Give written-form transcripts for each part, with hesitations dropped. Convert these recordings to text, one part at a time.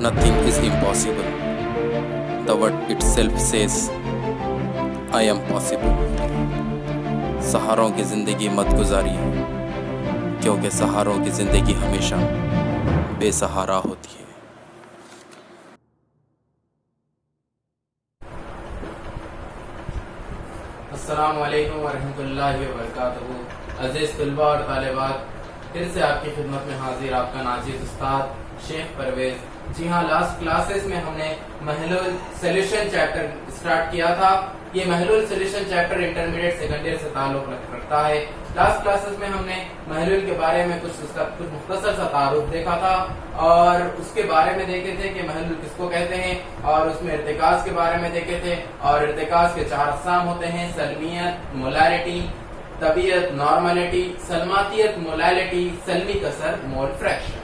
Nothing is impossible. The word itself says, I am possible. सहारों की ज़िंदगी मत गुजारिए, क्योंकि सहारों की ज़िंदगी हमेशा बेसहारा होती है. अस्सलामु अलैकुम वरहमतुल्लाहि वबरकातुहू. अज़ीज़ तलबा और तालिबात, फिर से आपकी खिदमत में हाजिर आपका नाज़ीज़ उस्ताद शेख परवेज़. जी हाँ, लास्ट क्लासेस में हमने महलुल सोल्यूशन चैप्टर स्टार्ट किया था. ये महलुल solution chapter intermediate second year से ताल्लुक रखता है. लास्ट क्लासेस में हमने महलुल के बारे में उसका कुछ मुख्तसर सा तारुफ देखा था और उसके बारे में देखे थे कि महलुल किसको कहते हैं, और उसमें इर्तिकाज के बारे में देखे थे. और इर्तिकाज के 4 अक़साम होते हैं: सलमियत, मोलालिटी, तबीयत, नॉर्मलिटी, सलमातियत, मोलालिटी, सलमी कसर, मोल फ्रैक्शन.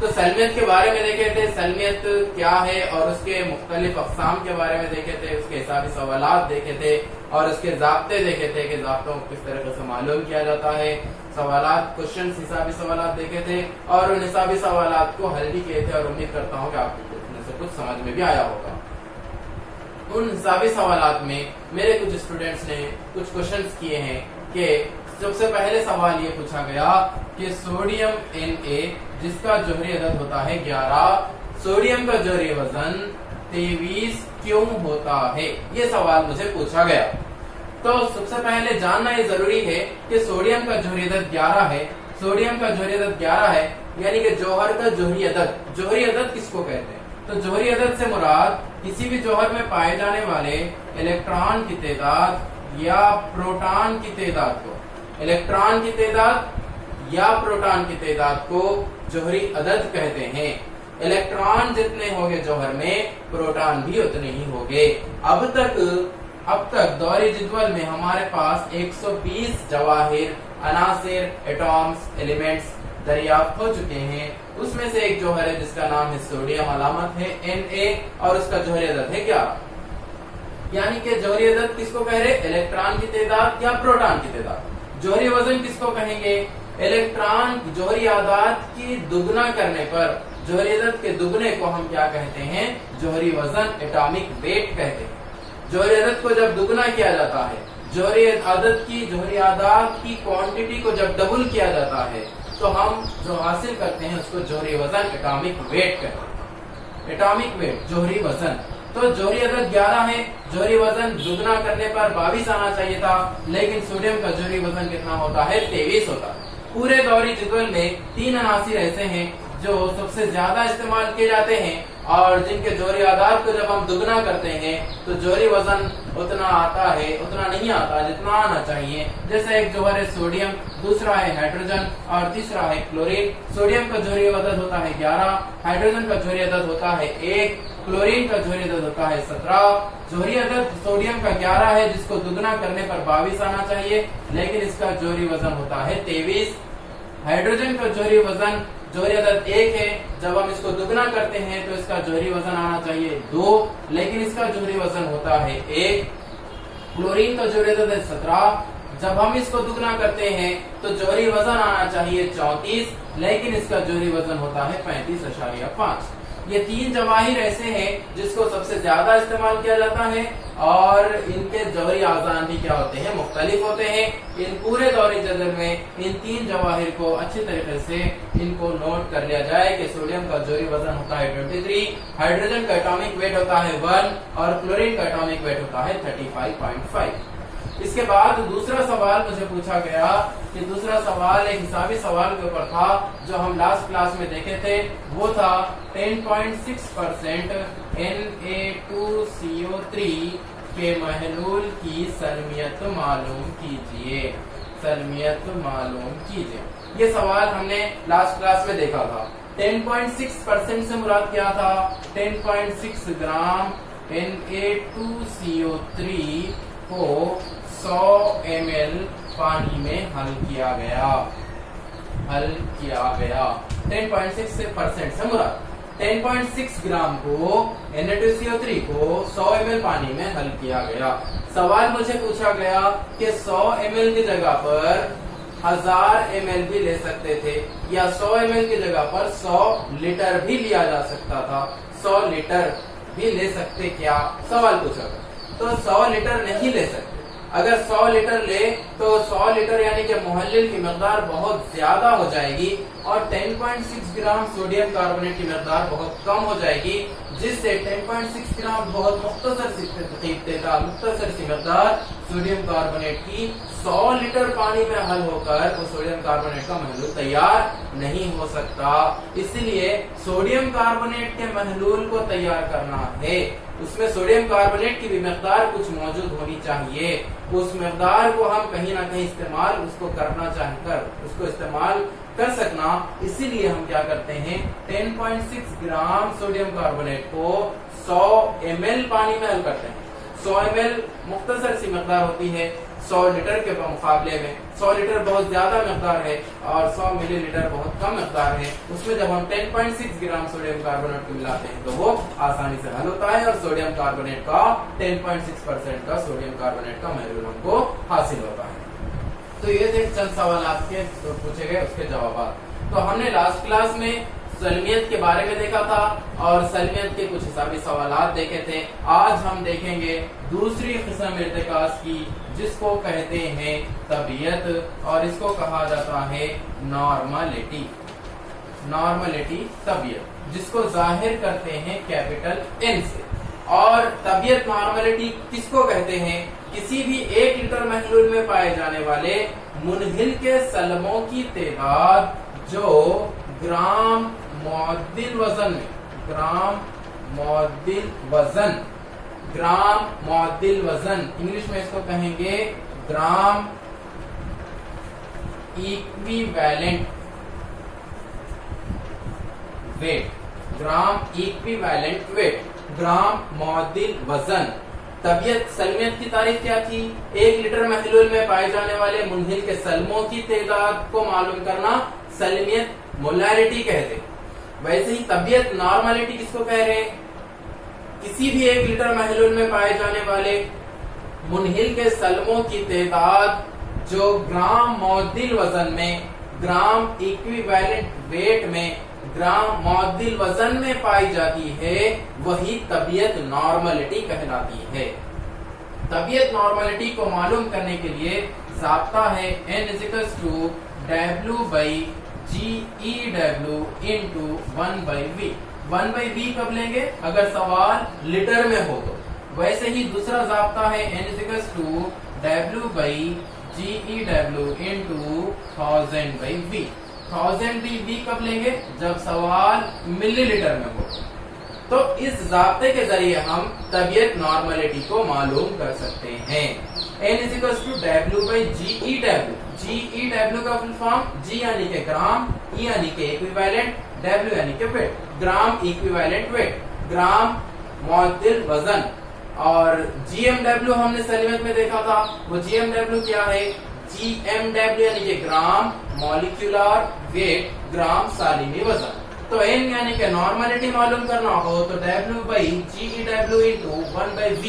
तो सलमियत के बारे में देखे थे, सलमियत क्या है और उसके मुख्तलिफ अक़साम के बारे में देखे थे, उसके हिसाबी सवालात देखे थे और उसके ज़ाब्ते देखे थे कि ज़ाब्तों को किस तरह से मालूम किया जाता है. सवालात, क्वेश्चन, हिसाबी सवालात देखे थे और उन हिसाबी सवालात को हल भी किए थे और उम्मीद करता हूँ कि आपको कुछ में से कुछ समझ में भी आया होगा. उन हिसाबी सवालात में मेरे कुछ स्टूडेंट्स ने कुछ क्वेश्चंस किए हैं कि सबसे पहले सवाल ये पूछा गया कि सोडियम Na जिसका जोहरी अदद होता है 11, सोडियम का जोहरी वजन 23 क्यों होता है. ये सवाल मुझे पूछा गया. तो सबसे पहले जानना ये जरूरी है कि सोडियम का जोहरी अदद 11 है. सोडियम का जोहरी अदद 11 है यानी कि जौहर का जोहरी अदद. जोहरी अदद किसको कहते हैं? तो जोहरी अदद से मुराद किसी भी जौहर में पाए जाने वाले इलेक्ट्रॉन की तादाद या प्रोटॉन की तादाद को, इलेक्ट्रॉन की तादाद या प्रोटॉन की तादाद को जोहरी अदद कहते हैं. इलेक्ट्रॉन जितने होंगे जौहर में, प्रोटॉन भी उतने ही होंगे. अब तक दौरी जदवल में हमारे पास 120 जवाहिर, अनासिर, एटॉम्स, एलिमेंट्स दरियाफ्त हो चुके हैं. उसमें से एक जौहर है जिसका नाम है सोडियम, अलामत है Na और उसका जोहरी अदद है 11. यानी कि जोहरी अदद किसको कह रहे? इलेक्ट्रॉन की तादाद या प्रोटॉन की तादाद. जोहरी वजन किसको कहेंगे? इलेक्ट्रॉन जोहरी आदाद की दुगना करने पर जोहरी अदद के दुगने को हम क्या कहते हैं? जोहरी वजन, एटॉमिक वेट कहते हैं. जोहरी अदद को जब दुगना किया जाता है, जोहरी अदद की जोहरी आदाद की क्वांटिटी को जब डबल किया जाता है, तो हम जो हासिल करते हैं उसको जोहरी वजन, एटॉमिक वेट कहते हैं. एटॉमिक वेट, जोहरी वजन. तो जोहरी अदद 11 है, जोहरी वजन दुगना करने पर 22 आना चाहिए था, लेकिन सोडियम का जोहरी वजन कितना होता है? 23 होता है. पूरे दौरी जदवल में 3 अनासिर ऐसे हैं जो सबसे ज्यादा इस्तेमाल किए जाते हैं और जिनके जोहरी आदाद को जब हम दुगना करते हैं तो जोहरी वजन उतना आता है, उतना नहीं आता जितना आना चाहिए. जैसे एक जौहर है सोडियम, दूसरा है हाइड्रोजन और तीसरा है क्लोरीन. सोडियम का जोहरी अदद होता है 11, हाइड्रोजन का जोहरी अदद होता है 1, क्लोरीन का जोहरी अदद होता है 17. जोहरी अदद सोडियम का 11 है जिसको दुगना करने पर 22 आना चाहिए, लेकिन इसका जोहरी वजन होता है 23. हाइड्रोजन का जोहरी वजन, जोहरी अदद 1 है, जब हम इसको दुगना करते हैं तो इसका जोहरी वजन आना चाहिए 2, लेकिन इसका जोहरी वजन होता है 1. क्लोरीन का जोहरी अदद है 17, जब हम इसको दुगना करते हैं तो जोहरी वजन आना चाहिए 34, लेकिन इसका जोहरी वजन होता है 35.5. ये 3 जवाहिर ऐसे हैं जिसको सबसे ज्यादा इस्तेमाल किया जाता है और इनके जोहरी आजान भी क्या होते हैं? मुख्तलिफ होते हैं. इन पूरे दौरी जदवल में इन 3 जवाहिर को अच्छी तरीके से इनको नोट कर लिया जाए कि सोडियम का जोहरी वजन होता है 23, हाइड्रोजन का एटॉमिक वेट होता है 1 और क्लोरीन का एटॉमिक वेट होता है 35.5. इसके बाद दूसरा सवाल मुझे पूछा गया कि दूसरा सवाल एक हिसाबी सवाल के ऊपर था जो हम लास्ट क्लास में देखे थे. वो था 10.6% Na2CO3 के महलूल की सलमियत मालूम कीजिए. सलमियत मालूम कीजिए. ये सवाल हमने लास्ट क्लास में देखा था. 10.6% से मुराद क्या था? 10.6 ग्राम Na2CO3 को 100 ml पानी में हल किया गया. 10.6% से मुराद 10.6 ग्राम को Na2CO3 को 100 ml पानी में हल किया गया. सवाल मुझे पूछा गया कि 100 ml की जगह पर 1000 ml भी ले सकते थे या 100 ml की जगह पर 100 लीटर भी लिया जा सकता था. 100 लीटर भी ले सकते क्या, सवाल पूछा। तो 100 लीटर नहीं ले सकते। अगर 100 लीटर ले तो 100 लीटर यानी कि मुहल्लिल की मकदार बहुत ज्यादा हो जाएगी और 10.6 ग्राम सोडियम कार्बोनेट की मकदार बहुत कम हो जाएगी, जिससे 10.6 ग्राम बहुत मुख्तसर सी मकदार सोडियम कार्बोनेट की 100 लीटर पानी में हल होकर वो सोडियम कार्बोनेट का महलूल तैयार नहीं हो सकता। इसलिए सोडियम कार्बोनेट के महलूल को तैयार करना है, उसमें सोडियम कार्बोनेट की भी मकदार कुछ मौजूद होनी चाहिए। उस मकदार को हम कहीं ना कहीं इस्तेमाल उसको करना चाहकर उसको इस्तेमाल कर सकना, इसीलिए हम क्या करते हैं 10.6 ग्राम सोडियम कार्बोनेट को 100 ml पानी में हल करते हैं। 100 ml मुख्तसर सी मकदार होती है 100 लीटर के मुकाबले में। 100 लीटर बहुत ज्यादा मकदार है और 100 मिलीलीटर बहुत कम मकदार है। उसमें जब हम 10.6 ग्राम सोडियम कार्बोनेट को मिलाते हैं तो वो आसानी से हल होता है और सोडियम कार्बोनेट का 10.6% का सोडियम कार्बोनेट का महलूल हमको हासिल होता है। तो ये थे चंद सवाल आपके पूछे गए, उसके जवाब। तो हमने लास्ट क्लास में सलमियत के बारे में देखा था और सलमियत के कुछ हिसाबी सवालात देखे थे। आज हम देखेंगे दूसरी किस्म इर्तिकाज की, जिसको कहते हैं तबीयत, और इसको कहा जाता है नॉर्मलिटी। नॉर्मलिटी तबीयत, जिसको जाहिर करते हैं कैपिटल N से। और तबीयत नॉर्मलिटी किसको कहते हैं? किसी भी 1 लीटर महलूल में पाए जाने वाले मुनहिल के सलमों की तादाद जो ग्राम मुअद्दिल वजन में, ग्राम मुअद्दिल वजन, इंग्लिश में इसको कहेंगे gram equivalent weight, gram equivalent weight, gram मुअद्दिल वजन। तबीयत सलमियत की तारीफ क्या थी? 1 लीटर महलूल में पाए जाने वाले मुनहिल के सलमों की तादाद को मालूम करना सलमियत मोलारिटी कहते। वैसे ही तबीयत नॉर्मलिटी किसको कह रहे हैं? किसी भी 1 लीटर महलूल में पाए जाने वाले मुनहिल के सलमों की तादाद जो ग्राम मुअद्दिल वजन में, ग्राम इक्विवेलेंट वेट में, ग्राम मुअद्दिल वजन में पाई जाती है, वही तबीयत नॉर्मलिटी कहलाती है। तबीयत नॉर्मलिटी को मालूम करने के लिए ज़ाब्ता है N=W/GEW into 1/V। 1/V कब लेंगे? अगर सवाल लीटर में हो तो। वैसे ही दूसरा ज़ाब्ता है N=W/GEW into 1000/V। 1000V कब लेंगे? जब सवाल मिलीलीटर में हो। तो इस ज़ाब्ते के जरिए हम तबीयत नॉर्मलिटी को मालूम कर सकते हैं। N=W/GEW। GEW का फुल फॉर्म, G यानी के ग्राम, E यानी के इक्विवेलेंट, W यानी के wait, gram equivalent weight, gram मुअद्दिल वजन। और GMW हमने सलमियत में देखा था, वो GMW क्या है? GMW यानी कि ग्राम मॉलिक्यूलर वेट, ग्राम सालिमी वजन। तो N यानी कि नॉर्मलिटी मालूम करना हो तो W/GEW into 1/V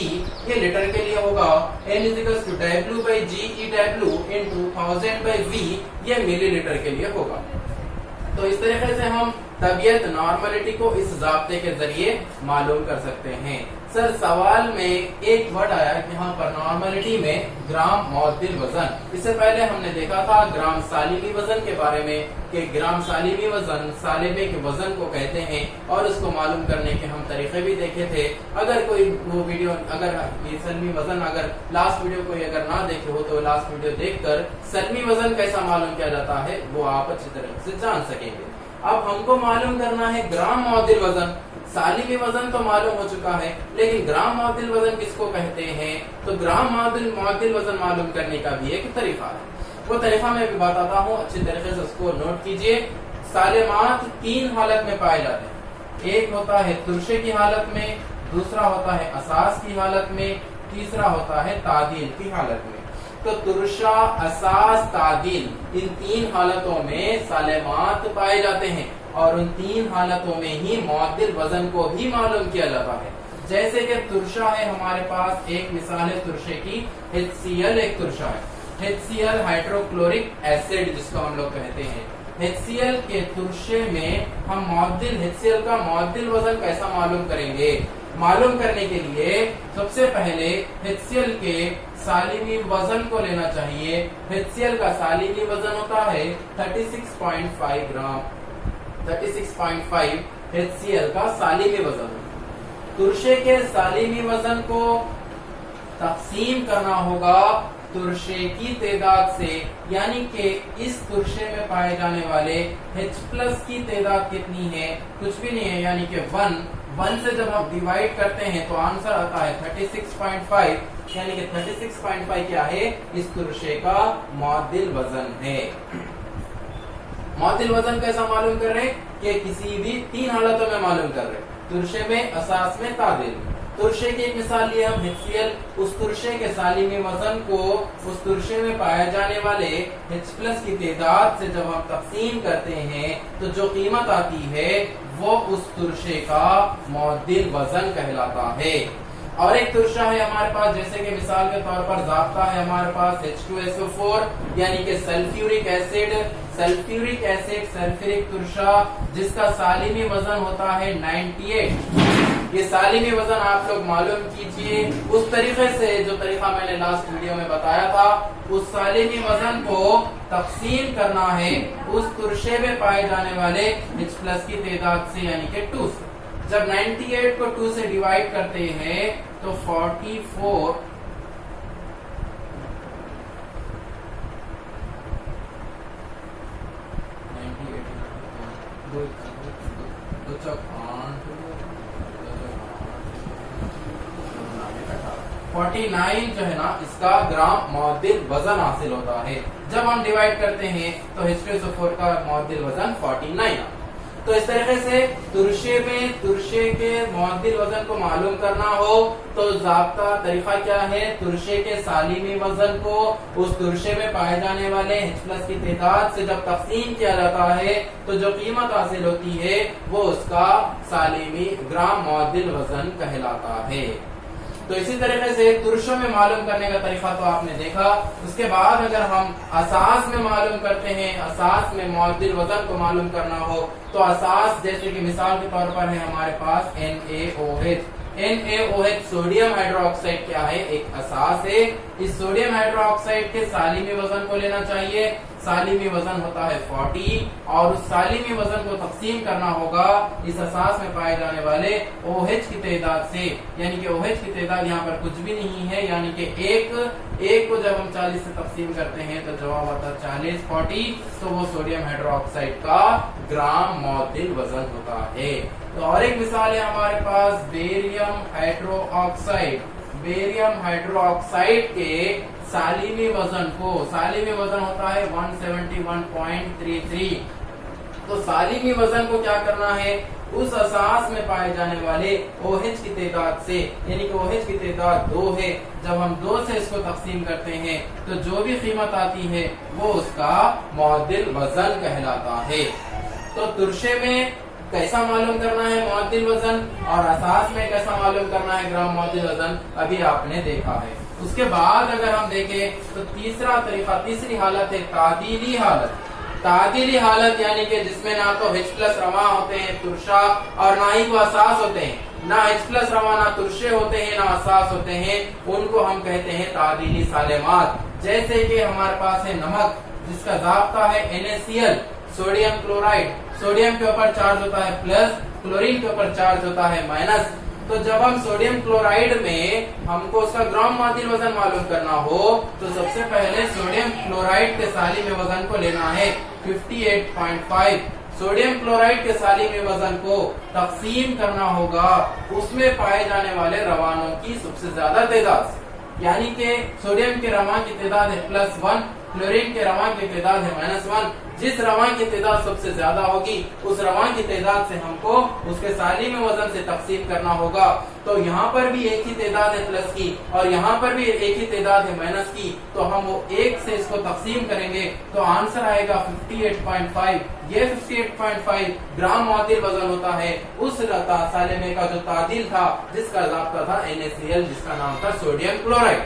ये लीटर के लिए होगा। N=W/GEW into 1000/V ये मिलीलीटर के लिए होगा। तो इस तरीके से हम तबीयत नॉर्मलिटी को इस ज़ाब्ते के जरिए मालूम कर सकते हैं। सर सवाल में एक वर्ड आया कि यहाँ पर नॉर्मलिटी में ग्राम मुअद्दिल वजन। इससे पहले हमने देखा था ग्राम सालिमी वजन के बारे में कि ग्राम सालिमी वजन सालिबे के वजन को कहते हैं और उसको मालूम करने के हम तरीके भी देखे थे। अगर कोई वो वीडियो, अगर ये सलमी वजन अगर लास्ट वीडियो कोई अगर ना देखे हो तो लास्ट वीडियो देखकर सलमी वजन कैसा मालूम किया जाता है वो आप अच्छी तरह से जान सकेंगे। अब हमको मालूम करना है ग्राम मुअद्दिल वजन। सालिमी वजन तो मालूम हो चुका है, लेकिन ग्राम मुअद्दिल वजन किसको कहते हैं? तो ग्राम मुअद्दिल वजन मालूम करने का भी एक तरीका है। वो तरीका मैं भी बताता हूँ, अच्छी तरीके से उसको नोट कीजिए। सालिमात 3 हालत में पाए जाते हैं। एक होता है तुरशे की हालत में, दूसरा होता है असास की हालत में, तीसरा होता है तादील की हालत में। तो तुरशा, असास, तादील, इन 3 हालतों में सालिमात पाए जाते हैं और उन 3 हालतों में ही मुअद्दिल वजन को भी मालूम किया जाता है। जैसे कि तुरशा है हमारे पास, एक मिसाल है तुरशे की HCl एक तुरशा है। HCl हाइड्रोक्लोरिक एसिड जिसको हम लोग कहते हैं। HCl के तुरशे में हम मुअद्दिल HCl का मुअद्दिल वजन कैसा मालूम करेंगे? मालूम करने के लिए सबसे पहले HCl के सालिमी वजन को लेना चाहिए। HCl का सालिमी वजन होता है 36.5 ग्राम। 36.5 HCl का सालिमी वजन। तुरशे के सालिमी वजन को तकसीम करना होगा तुरशे की तादाद से, यानी कि इस तुरशे में पाए जाने वाले H+ की तादाद कितनी है? कुछ भी नहीं है, यानी कि 1 से जब आप डिवाइड करते हैं तो आंसर आता है 36.5, यानी कि 36.5 क्या है? इस तुरशे का मुअद्दिल वजन है। मुअद्दिल वजन कैसा मालूम कर रहे हैं? कि किसी भी 3 हालतों में मालूम कर रहे हैं, तुरशे में, असास में, तादिल। तुरशे की एक मिसाल लिए हम HCl, उस तुरशे के सालिमी वजन को उस तुरशे में पाए जाने वाले H+ की तादाद से जब हम तकसीम करते हैं तो जो कीमत आती है वो उस तुरशे का मुअद्दिल वजन कहलाता है। और एक तुरशा है हमारे पास, जैसे कि मिसाल के तौर पर ज़ाब्ता है हमारे पास H2SO4, यानी कि सल्फ्यूरिक एसिड, सल्फ्यूरिक तुरशा, जिसका सालिमी वजन होता है 98। ये सालिमी वजन आप लोग मालूम कीजिए उस तरीके से जो तरीका मैंने लास्ट वीडियो में बताया था। उस सालिमी वजन को तकसीम करना है उस तुरशे में पाए जाने वाले H+ की तादाद से, यानी कि 2 से। जब 98 को 2 से डिवाइड करते हैं तो 44 49 जो है ना, इसका ग्राम मुअद्दिल वजन हासिल होता है। जब हम डिवाइड करते हैं तो H2SO4 का मुअद्दिल वजन 49। तो इस तरीके से तुरशे के मुअद्दिल वजन को मालूम करना हो तो ज़ाब्ता तरीका क्या है? तुरशे के सालिमी वजन को उस तुरशे में पाए जाने वाले H+ की तादाद से जब तकसीम किया जाता है तो जो कीमत हासिल होती है वो उसका सालिमी ग्राम मुअद्दिल वजन कहलाता है। तो इसी तरीके से तुरशों में मालूम करने का तरीका तो आपने देखा। उसके बाद अगर हम असास में मालूम करते हैं, असास में मुअद्दिल वजन को मालूम करना हो तो असास जैसे कि मिसाल के तौर पर है हमारे पास NaOH सोडियम हाइड्रोक्साइड क्या है? एक असास है। इस सोडियम हाइड्रोक्साइड के सालिमी वजन को लेना चाहिए। सालिमी वजन होता है 40 और उस सालिमी वजन को तकसीम करना होगा इस असास में पाए जाने वाले OH की तादाद से, यानी कि OH की तादाद यहाँ पर कुछ भी नहीं है, यानी कि एक को जब हम 40 से तकसीम करते हैं तो जवाब आता है 40, तो वो सोडियम हाइड्रोक्साइड का ग्राम मुअद्दिल वजन होता है। तो और एक मिसाल है हमारे पास बेरियम हाइड्रोक्साइड के सालिमी वजन होता है 171.33। तो सालिमी वजन को क्या करना है? उस असास में पाए जाने वाले OH की तादाद से, यानी कि OH की तादाद 2 है, जब हम 2 से इसको तकसीम करते हैं तो जो भी कीमत आती है वो उसका मुअद्दिल वजन कहलाता है। तो तुरशे में कैसा मालूम करना है मुअद्दिल वजन और असास में कैसा मालूम करना है ग्राम मुअद्दिल वजन, अभी आपने देखा है। उसके बाद अगर हम देखें तो तीसरी हालत है तादीली हालत, यानी कि जिसमें ना तो H+ रवा होते हैं तुरशा और ना ही वो असास होते हैं। ना H+ रवा ना तुरशे होते हैं ना असास होते हैं, उनको हम कहते हैं तादीली सालेमात। जैसे कि हमारे पास है नमक, जिसका ज़ाब्ता है NaCl, सोडियम क्लोराइड। सोडियम के ऊपर चार्ज होता है प्लस, क्लोरीन के ऊपर चार्ज होता है माइनस। तो जब हम सोडियम क्लोराइड में हमको उसका ग्राम मुअद्दिल वजन मालूम करना हो तो सबसे पहले सोडियम क्लोराइड के सालिमी वजन को लेना है 58.5। सोडियम क्लोराइड के सालिमी वजन को तकसीम करना होगा उसमें पाए जाने वाले रवानों की सबसे ज्यादा तादाद से, यानी कि सोडियम के रवा की तादाद है +1, क्लोरीन के रवा की तादाद है -1। जिस रवा की तादाद सबसे ज्यादा होगी उस रवा की तादाद से हमको उसके सालिमी वजन से तकसीम करना होगा। तो यहाँ पर भी एक ही तादाद है प्लस की और यहाँ पर भी एक ही तादाद है माइनस की, तो हम वो 1 से इसको तकसीम करेंगे तो आंसर आएगा 58.5। ये 58.5 ग्राम मुअद्दिल वजन होता है उस सालिमे का जो तादील था, जिसका ज़ाब्ता था NaCl, जिसका नाम था सोडियम क्लोराइड।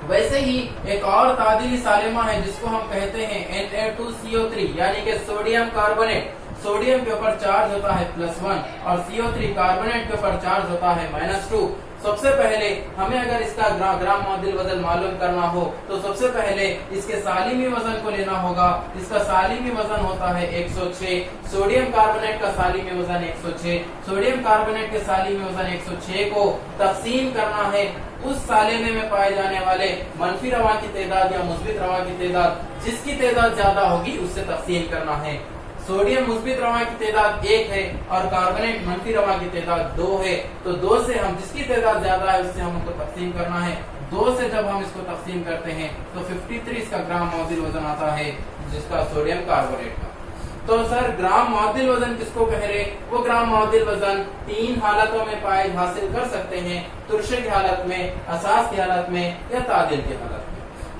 वैसे ही एक और तादीली सालिमा है जिसको हम कहते हैं Na2CO3 यानी कि सोडियम कार्बोनेट। सोडियम के ऊपर चार्ज होता है +1 और CO3 कार्बोनेट के ऊपर चार्ज होता है -2। सबसे पहले हमें अगर इसका ग्राम मुअद्दिल वजन मालूम करना हो तो सबसे पहले इसके सालिमी वजन को लेना होगा। इसका सालिमी वजन होता है 106। सोडियम कार्बोनेट का सालिमी वजन 106। सोडियम कार्बोनेट के सालिमी वजन 106 को तकसीम करना है उस सालिमे में पाए जाने वाले मनफी रवा की तादाद या मुस्बित रवा की तादाद, जिसकी तादाद ज्यादा होगी उससे तकसीम करना है। सोडियम मुस्बित रवा की तादाद 1 है और कार्बोनेट मनफी रवा की तादाद 2 है, तो 2 से हम जिसकी तादाद ज्यादा है उससे हम उनको तकसीम करना है। 2 से जब हम इसको तकसीम करते हैं तो 53 इसका ग्राम मुअद्दिल वजन आता है, जिसका सोडियम कार्बोनेट का। तो सर ग्राम मुअद्दिल वजन किसको कह रहे? वो ग्राम मुअद्दिल वजन 3 हालतों में पाए हासिल कर सकते हैं, तुरशे की हालत में, असास की हालत में या तादिल की हालत में।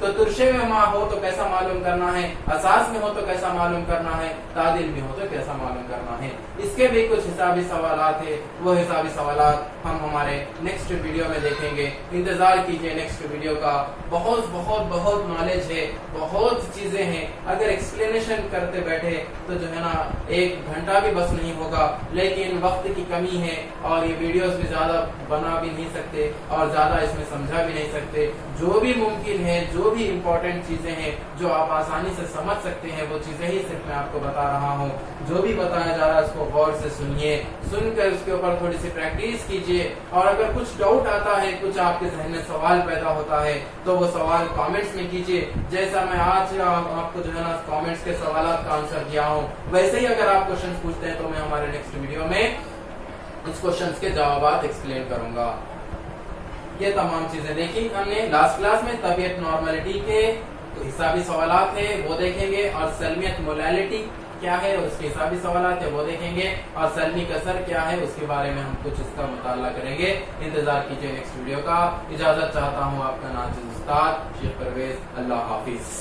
तो तुरशे में हो तो कैसा मालूम करना है, असास में हो तो कैसा मालूम करना है, तादिल में हो तो कैसा मालूम करना है। इसके भी कुछ हिसाबी सवालात है, वो हिसाबी सवालात हम हमारे नेक्स्ट वीडियो में देखेंगे। इंतजार कीजिए नेक्स्ट वीडियो का। बहुत बहुत बहुत नॉलेज है, बहुत चीजें हैं। अगर एक्सप्लेनेशन करते बैठे तो जो है ना 1 घंटा भी बस नहीं होगा, लेकिन वक्त की कमी है और ये वीडियोस भी ज्यादा बना भी नहीं सकते और ज्यादा इसमें समझा भी नहीं सकते। जो भी मुमकिन है, जो भी इम्पोर्टेंट चीजें हैं जो आप आसानी से समझ सकते हैं, वो चीजें ही सिर्फ मैं आपको बता रहा हूँ। जो भी बताया जा रहा है उसको गौर से सुनिए, सुनकर उसके ऊपर थोड़ी सी प्रैक्टिस कीजिए। और अगर कुछ डाउट आता है, कुछ आपके जहन में सवाल पैदा होता है, तो वो सवाल कमेंट्स में कीजिए। जैसा मैं आज आपको जो है ना कमेंट्स के सवालों का आंसर दिया हूँ, वैसे ही अगर आप क्वेश्चन पूछते हैं तो मैं हमारे नेक्स्ट वीडियो में उस क्वेश्चन के जवाब एक्सप्लेन करूंगा। ये तमाम चीजें देखी हमने लास्ट क्लास में। तबीयत नॉर्मलिटी के तो हिसाबी सवालात है वो देखेंगे, और सलमियत मोलालिटी क्या है उसके हिसाबी सवालात है वो देखेंगे, और सलमी कसर क्या है उसके बारे में हम कुछ इसका मुताला करेंगे। इंतजार कीजिए नेक्स्ट वीडियो का। इजाजत चाहता हूँ आपका नाज़िज़ उस्ताद शेख परवेज। अल्लाह हाफिज।